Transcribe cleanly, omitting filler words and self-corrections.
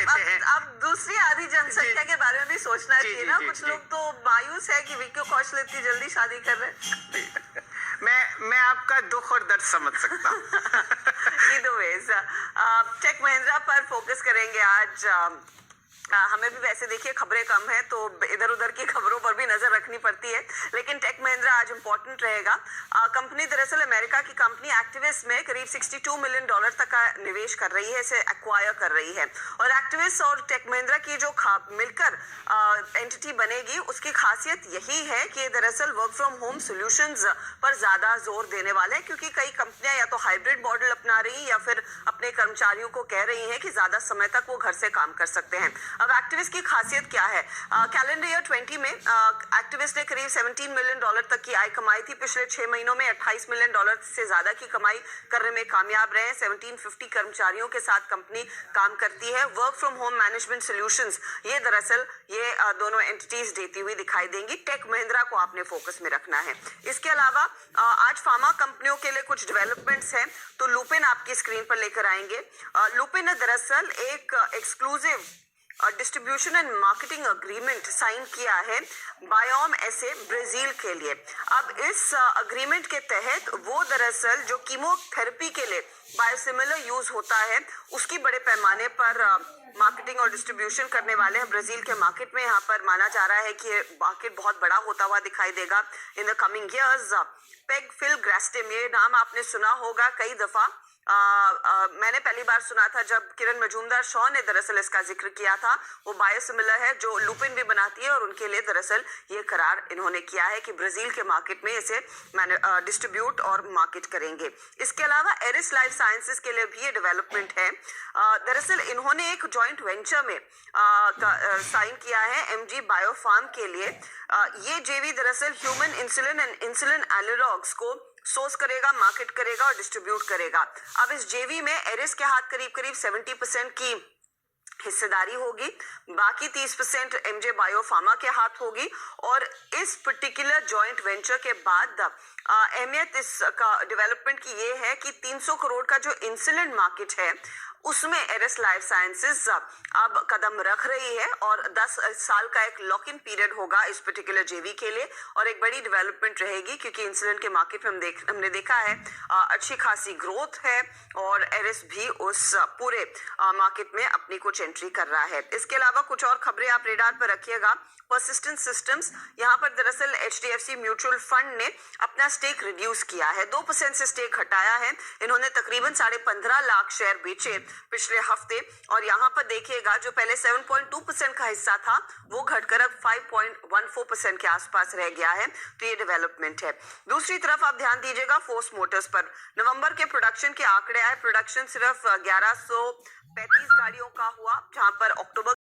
लेते हैं। अब दूसरी आधी जनसंख्या के बारे में भी सोचना जी, चाहिए जी, ना। जी, कुछ जी। लोग तो मायूस है कि विक्की कौशल इतनी जल्दी शादी कर रहे हैं। मैं आपका दुख और दर्द समझ सकता हूँ। Either ways, टेक महिंद्रा पर फोकस करेंगे आज। हमें भी वैसे देखिए खबरें कम है तो इधर उधर की खबरों पर भी नजर रखनी पड़ती है, लेकिन टेक महिंद्रा आज इंपॉर्टेंट रहेगा। कंपनी दरअसल अमेरिका की कंपनी एक्टिविस्ट में करीब $62 मिलियन तक का निवेश कर रही है, इसे एक्वायर कर रही है। और एक्टिविस्ट और टेक महिंद्रा की जो मिलकर एंटिटी बनेगी, उसकी खासियत यही है कि दरअसल वर्क फ्रॉम होम सॉल्यूशंस पर ज्यादा जोर देने वाले हैं, क्योंकि कई कंपनियां या तो हाइब्रिड मॉडल अपना रही या फिर अपने कर्मचारियों को कह रही हैं कि ज्यादा समय तक वो घर से काम कर सकते हैं। अब एक्टिविस्ट की खासियत क्या है? कैलेंडर ईयर 20 में एक्टिविस्ट ने करीब $17 मिलियन तक की आय कमाई थी। पिछले 6 महीनों में $28 मिलियन से ज्यादा की कमाई करने में कामयाब रहे। 1750 कर्मचारियों के साथ कंपनी काम करती है। Work from home management solutions ये दरअसल ये दोनों एंटिटीज देती हुई दिखाई देंगी। टेक महिंद्रा को आपने फोकस में रखना है। इसके अलावा आज फार्मा कंपनियों के लिए कुछ डेवलपमेंट्स हैं, तो लुपिन आपकी स्क्रीन पर लेकर आएंगे। लुपिन ने दरअसल एक exclusive distribution and marketing agreement sign किया है बायोम एसए ब्राजील के लिए। अब इस अग्रीमेंट के तहत वो दरअसल जो कीमोथेरेपी के लिए बायोसिमिलर यूज होता है, उसकी बड़े पैमाने पर मार्केटिंग और डिस्ट्रीब्यूशन करने वाले हैं ब्राजील के मार्केट में। यहाँ पर माना जा रहा है कि ये मार्केट बहुत बड़ा होता हुआ दिखाई देगा इन द कमिंग ईयर्स। पेगफिलग्रास्टिम ये नाम आपने सुना होगा कई दफा। मैंने पहली बार सुना था जब किरण मजूमदार शॉ ने दरअसल इसका जिक्र किया था। वो बायोसिमिलर है जो लुपिन भी बनाती है, और उनके लिए दरअसल ये करार इन्होंने किया है कि ब्राजील के मार्केट में इसे डिस्ट्रीब्यूट और मार्केट करेंगे। इसके अलावा एरिस लाइफ साइंसेस के लिए भी ये डेवलपमेंट है। दरअसल इन्होंने एक जॉइंट वेंचर में साइन किया है एमजी बायोफार्म के लिए। ये जेवी दरअसल human insulin and insulin analogues को सोर्स करेगा, मार्केट करेगा और डिस्ट्रीब्यूट करेगा। अब इस जेवी में एरिस के हाथ करीब करीब 70% की हिस्सेदारी होगी, बाकी 30% एमजे बायोफार्मा के हाथ होगी। और इस पर्टिकुलर जॉइंट वेंचर के बाद अहमियत इसका डेवलपमेंट की ये है कि 300 करोड़ का जो इंसुलिन मार्केट है उसमें एरिस लाइफ साइंसेस अब कदम रख रही है, और 10 साल का एक लॉक इन पीरियड होगा इस पर्टिकुलर जेवी के लिए। और एक बड़ी डेवलपमेंट रहेगी क्योंकि इंसुलिन के मार्केट में हमने देखा है अच्छी खासी ग्रोथ है, और एरिस भी उस पूरे मार्केट में अपनी कुछ एंट्री कर रहा है। इसके अलावा कुछ और खबरें आप रेडार पर रखिएगा। परसिस्टेंट सिस्टम्स, यहाँ पर दरअसल एचडीएफसी म्यूचुअल फंड ने अपना स्टेक रिड्यूस किया है, 2% से स्टेक हटाया है। इन्होंने तकरीबन 15.5 लाख शेयर बेचे पिछले हफ्ते, और यहाँ पर देखिएगा जो पहले 7.2% का हिस्सा था वो घटकर अब 5.14% के आसपास रह गया है। तो ये डेवलपमेंट है। दूसरी तरफ आप ध्यान दीजिएगा फोर्स मोटर्स पर। नवंबर के प्रोडक्शन के आंकड़े आए। प्रोडक्शन सिर्फ 1135 गाड़ियों का हुआ, जहां पर अक्टूबर